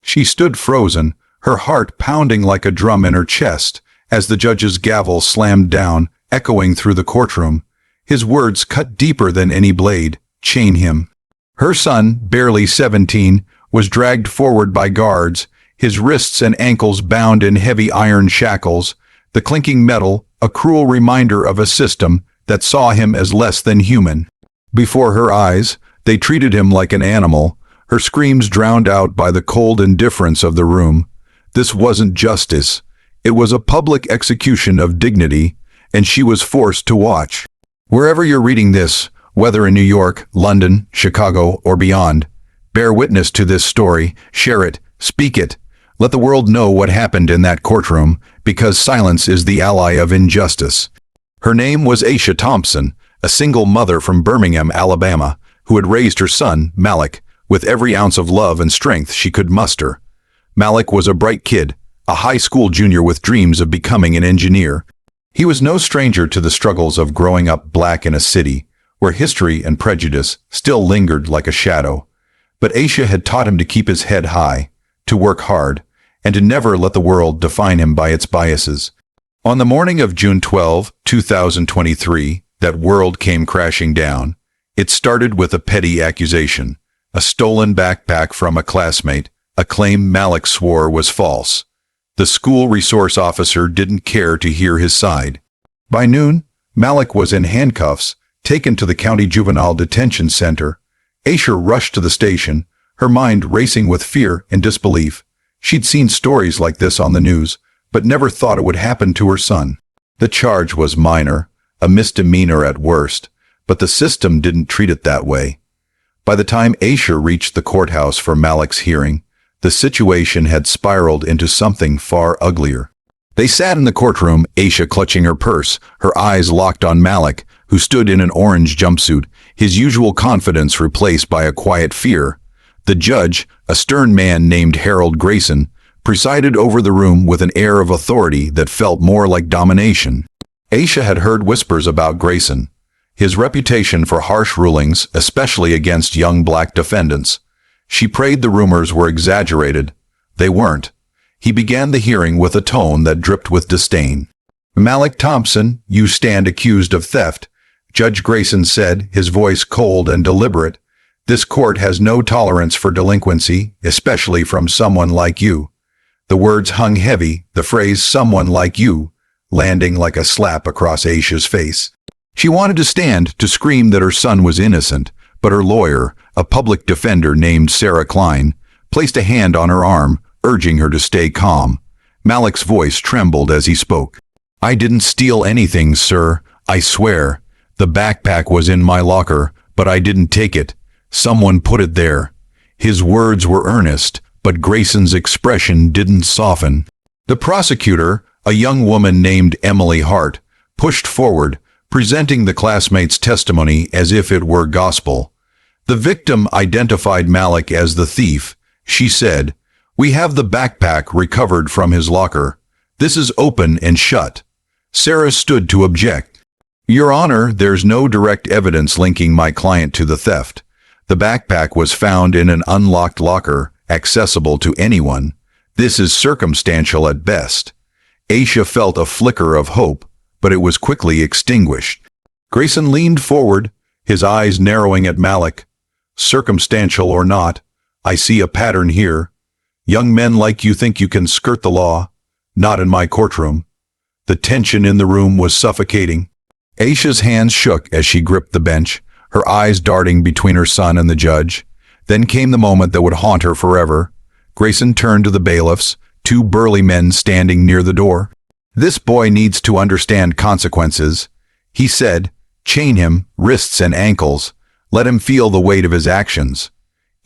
She stood frozen, her heart pounding like a drum in her chest, as the judge's gavel slammed down, echoing through the courtroom. His words cut deeper than any blade. Chain him. Her son, barely 17, was dragged forward by guards, his wrists and ankles bound in heavy iron shackles, the clinking metal a cruel reminder of a system that saw him as less than human. Before her eyes, they treated him like an animal, her screams drowned out by the cold indifference of the room. This wasn't justice. It was a public execution of dignity, and she was forced to watch. Wherever you're reading this, whether in New York, London, Chicago, or beyond, bear witness to this story, share it, speak it. Let the world know what happened in that courtroom, because silence is the ally of injustice. Her name was Aisha Thompson, a single mother from Birmingham, Alabama, who had raised her son, Malik, with every ounce of love and strength she could muster. Malik was a bright kid, a high school junior with dreams of becoming an engineer. He was no stranger to the struggles of growing up black in a city, where history and prejudice still lingered like a shadow. But Aisha had taught him to keep his head high, to work hard, and to never let the world define him by its biases. On the morning of June 12, 2023, that world came crashing down. It started with a petty accusation, a stolen backpack from a classmate, a claim Malik swore was false. The school resource officer didn't care to hear his side. By noon, Malik was in handcuffs, taken to the county juvenile detention center. Aisha rushed to the station, her mind racing with fear and disbelief. She'd seen stories like this on the news, but never thought it would happen to her son. The charge was minor, a misdemeanor at worst, but the system didn't treat it that way. By the time Aisha reached the courthouse for Malik's hearing, the situation had spiraled into something far uglier. They sat in the courtroom, Aisha clutching her purse, her eyes locked on Malik, who stood in an orange jumpsuit, his usual confidence replaced by a quiet fear. The judge, a stern man named Harold Grayson, presided over the room with an air of authority that felt more like domination. Aisha had heard whispers about Grayson, his reputation for harsh rulings, especially against young black defendants. She prayed the rumors were exaggerated. They weren't. He began the hearing with a tone that dripped with disdain. "Malik Thompson, you stand accused of theft," Judge Grayson said, his voice cold and deliberate. "This court has no tolerance for delinquency, especially from someone like you." The words hung heavy, the phrase "someone like you," landing like a slap across Aisha's face. She wanted to stand, to scream that her son was innocent, but her lawyer, a public defender named Sarah Klein, placed a hand on her arm, urging her to stay calm. Malik's voice trembled as he spoke. "I didn't steal anything, sir. I swear. The backpack was in my locker, but I didn't take it. Someone put it there." His words were earnest, but Grayson's expression didn't soften. The prosecutor, a young woman named Emily Hart, pushed forward, presenting the classmate's testimony as if it were gospel. The victim identified Malik as the thief. She said, "We have the backpack recovered from his locker. This is open and shut." Sarah stood to object. "Your Honor, there's no direct evidence linking my client to the theft. The backpack was found in an unlocked locker, accessible to anyone. This is circumstantial at best." Aisha felt a flicker of hope, but it was quickly extinguished. Grayson leaned forward, his eyes narrowing at Malik. "Circumstantial or not, I see a pattern here. Young men like you think you can skirt the law. Not in my courtroom." The tension in the room was suffocating. Aisha's hands shook as she gripped the bench, her eyes darting between her son and the judge. Then came the moment that would haunt her forever. Grayson turned to the bailiffs, two burly men standing near the door. "This boy needs to understand consequences," he said. "Chain him, wrists and ankles. Let him feel the weight of his actions."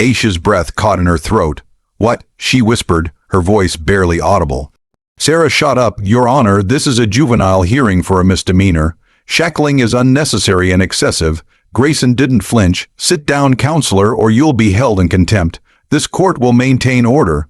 Aisha's breath caught in her throat. "What?" she whispered, her voice barely audible. Sarah shot up. "Your Honor, this is a juvenile hearing for a misdemeanor. Shackling is unnecessary and excessive." Grayson didn't flinch. "Sit down, counselor, or you'll be held in contempt. This court will maintain order."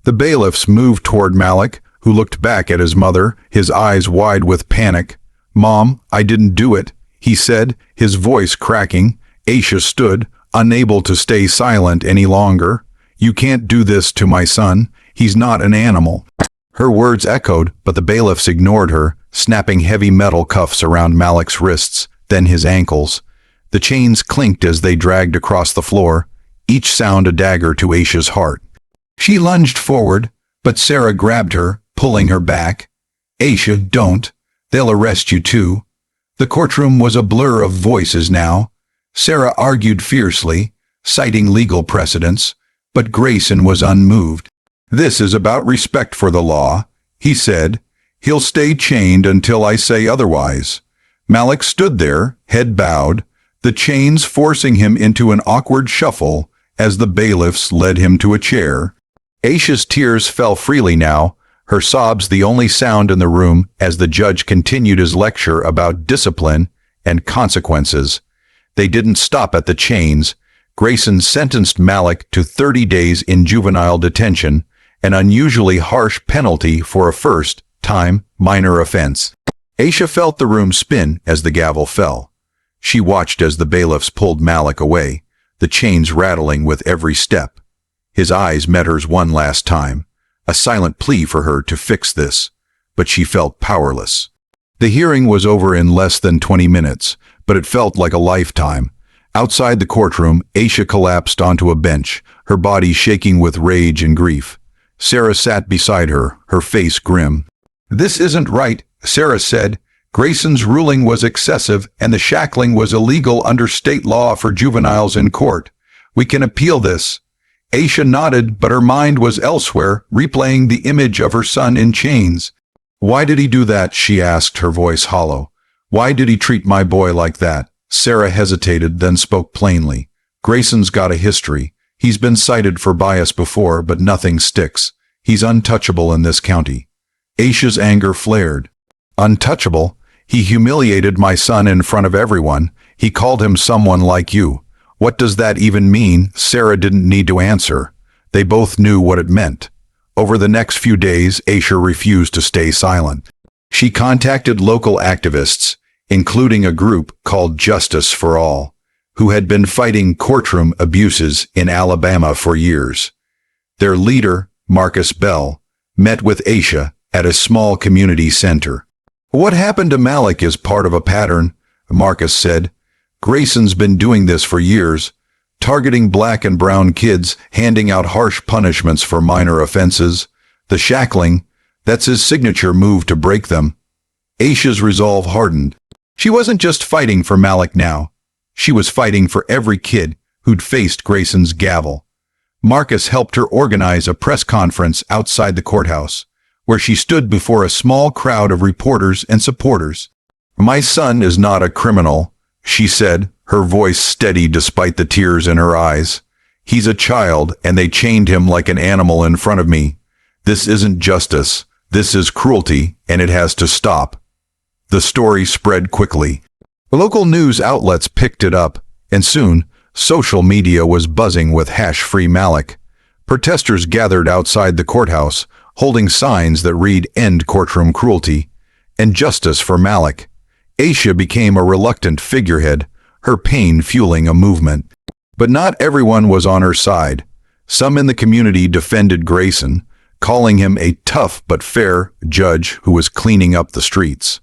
The bailiffs moved toward Malik, who looked back at his mother, his eyes wide with panic. "Mom, I didn't do it," he said, his voice cracking. Aisha stood, unable to stay silent any longer. "You can't do this to my son. He's not an animal." Her words echoed, but the bailiffs ignored her, snapping heavy metal cuffs around Malik's wrists, then his ankles. The chains clinked as they dragged across the floor, each sound a dagger to Aisha's heart. She lunged forward, but Sarah grabbed her, pulling her back. "Aisha, don't. They'll arrest you too." The courtroom was a blur of voices now. Sarah argued fiercely, citing legal precedents, but Grayson was unmoved. "This is about respect for the law," he said. "He'll stay chained until I say otherwise." Malik stood there, head bowed, the chains forcing him into an awkward shuffle as the bailiffs led him to a chair. Aisha's tears fell freely now, her sobs the only sound in the room as the judge continued his lecture about discipline and consequences. They didn't stop at the chains. Grayson sentenced Malik to 30 days in juvenile detention, an unusually harsh penalty for a first-time minor offense. Aisha felt the room spin as the gavel fell. She watched as the bailiffs pulled Malik away, the chains rattling with every step. His eyes met hers one last time, a silent plea for her to fix this, but she felt powerless. The hearing was over in less than 20 minutes, but it felt like a lifetime. Outside the courtroom, Aisha collapsed onto a bench, her body shaking with rage and grief. Sarah sat beside her, her face grim. "This isn't right," Sarah said. "Grayson's ruling was excessive, and the shackling was illegal under state law for juveniles in court. We can appeal this." Aisha nodded, but her mind was elsewhere, replaying the image of her son in chains. "Why did he do that?" she asked, her voice hollow. "Why did he treat my boy like that?" Sarah hesitated, then spoke plainly. "Grayson's got a history. He's been cited for bias before, but nothing sticks. He's untouchable in this county." Aisha's anger flared. "Untouchable? He humiliated my son in front of everyone. He called him someone like you. What does that even mean?" Sarah didn't need to answer. They both knew what it meant. Over the next few days, Aisha refused to stay silent. She contacted local activists, including a group called Justice for All, who had been fighting courtroom abuses in Alabama for years. Their leader, Marcus Bell, met with Aisha at a small community center. "What happened to Malik is part of a pattern," Marcus said. "Grayson's been doing this for years, targeting black and brown kids, handing out harsh punishments for minor offenses. The shackling, that's his signature move to break them." Aisha's resolve hardened. She wasn't just fighting for Malik now. She was fighting for every kid who'd faced Grayson's gavel. Marcus helped her organize a press conference outside the courthouse, where she stood before a small crowd of reporters and supporters. "My son is not a criminal," she said, her voice steady despite the tears in her eyes. "He's a child, and they chained him like an animal in front of me. This isn't justice. This is cruelty, and it has to stop." The story spread quickly. Local news outlets picked it up, and soon, social media was buzzing with #Free Malik. Protesters gathered outside the courthouse, holding signs that read "End Courtroom Cruelty" and "Justice for Malik." Aisha became a reluctant figurehead, her pain fueling a movement. But not everyone was on her side. Some in the community defended Grayson, calling him a tough but fair judge who was cleaning up the streets.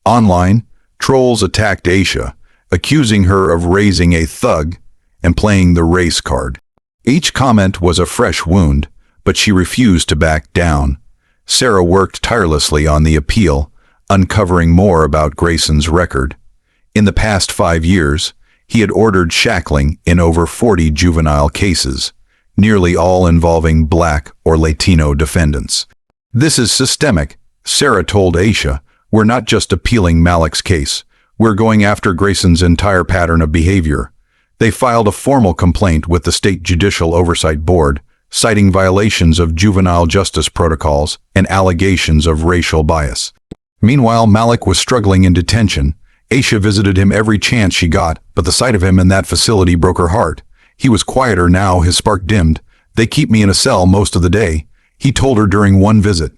Online, trolls attacked Aisha, accusing her of raising a thug and playing the race card. Each comment was a fresh wound, but she refused to back down. Sarah worked tirelessly on the appeal, uncovering more about Grayson's record. In the past 5 years, he had ordered shackling in over 40 juvenile cases, nearly all involving Black or Latino defendants. "This is systemic," Sarah told Aisha. "We're not just appealing Malik's case. We're going after Grayson's entire pattern of behavior." They filed a formal complaint with the State Judicial Oversight Board, citing violations of juvenile justice protocols and allegations of racial bias. Meanwhile, Malik was struggling in detention. Aisha visited him every chance she got, but the sight of him in that facility broke her heart. He was quieter now, his spark dimmed. "They keep me in a cell most of the day," he told her during one visit.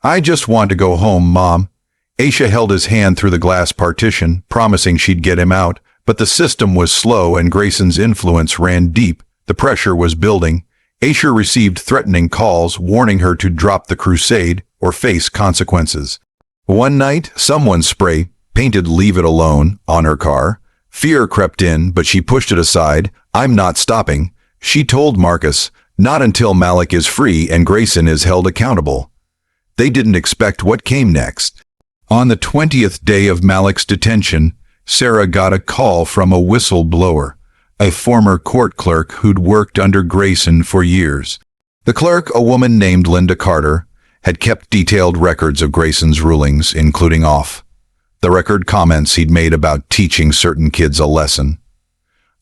"I just want to go home, Mom." Aisha held his hand through the glass partition, promising she'd get him out, but the system was slow and Grayson's influence ran deep. The pressure was building. Aisha received threatening calls warning her to drop the crusade or face consequences. One night, someone painted "Leave it alone" on her car. Fear crept in, but she pushed it aside. "I'm not stopping," she told Marcus, "not until Malik is free and Grayson is held accountable." They didn't expect what came next. On the 20th day of Malik's detention, Sarah got a call from a whistleblower, a former court clerk who'd worked under Grayson for years. The clerk, a woman named Linda Carter, had kept detailed records of Grayson's rulings, including the record comments he'd made about teaching certain kids a lesson.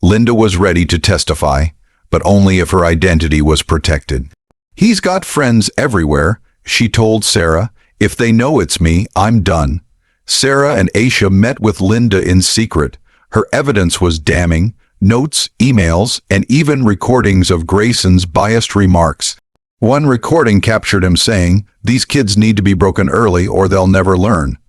Linda was ready to testify, but only if her identity was protected. "He's got friends everywhere," she told Sarah. "If they know it's me, I'm done." Sarah and Aisha met with Linda in secret. Her evidence was damning: notes, emails, and even recordings of Grayson's biased remarks. One recording captured him saying, "These kids need to be broken early or they'll never learn."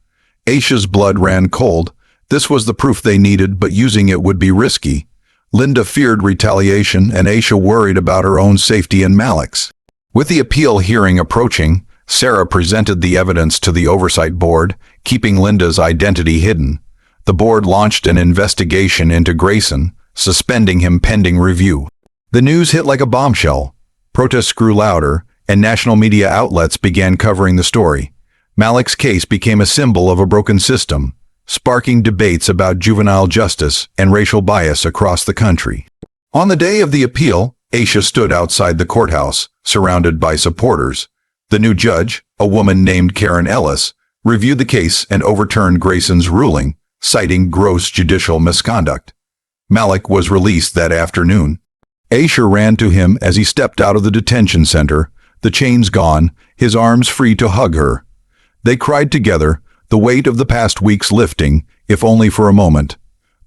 Aisha's blood ran cold. This was the proof they needed, but using it would be risky. Linda feared retaliation, and Aisha worried about her own safety and Malik's. With the appeal hearing approaching, Sarah presented the evidence to the oversight board, keeping Linda's identity hidden. The board launched an investigation into Grayson, suspending him pending review. The news hit like a bombshell. Protests grew louder, and national media outlets began covering the story. Malik's case became a symbol of a broken system, sparking debates about juvenile justice and racial bias across the country. On the day of the appeal, Aisha stood outside the courthouse, surrounded by supporters. The new judge, a woman named Karen Ellis, reviewed the case and overturned Grayson's ruling, citing gross judicial misconduct. Malik was released that afternoon. Aisha ran to him as he stepped out of the detention center, the chains gone, his arms free to hug her. They cried together, the weight of the past weeks lifting, if only for a moment.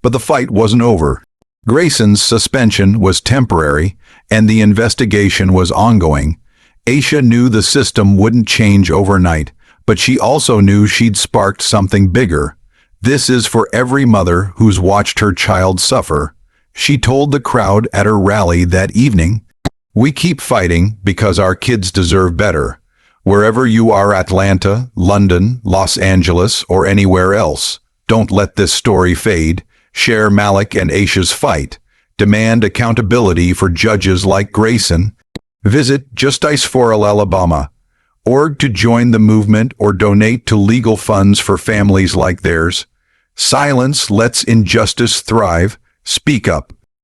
But the fight wasn't over. Grayson's suspension was temporary, and the investigation was ongoing. Aisha knew the system wouldn't change overnight, but she also knew she'd sparked something bigger. "This is for every mother who's watched her child suffer," she told the crowd at her rally that evening. "We keep fighting because our kids deserve better. Wherever you are, Atlanta, London, Los Angeles, or anywhere else, don't let this story fade. Share Malik and Aisha's fight. Demand accountability for judges like Grayson." Visit justiceforalabama.org to join the movement or donate to legal funds for families like theirs. Silence lets injustice thrive. Speak up.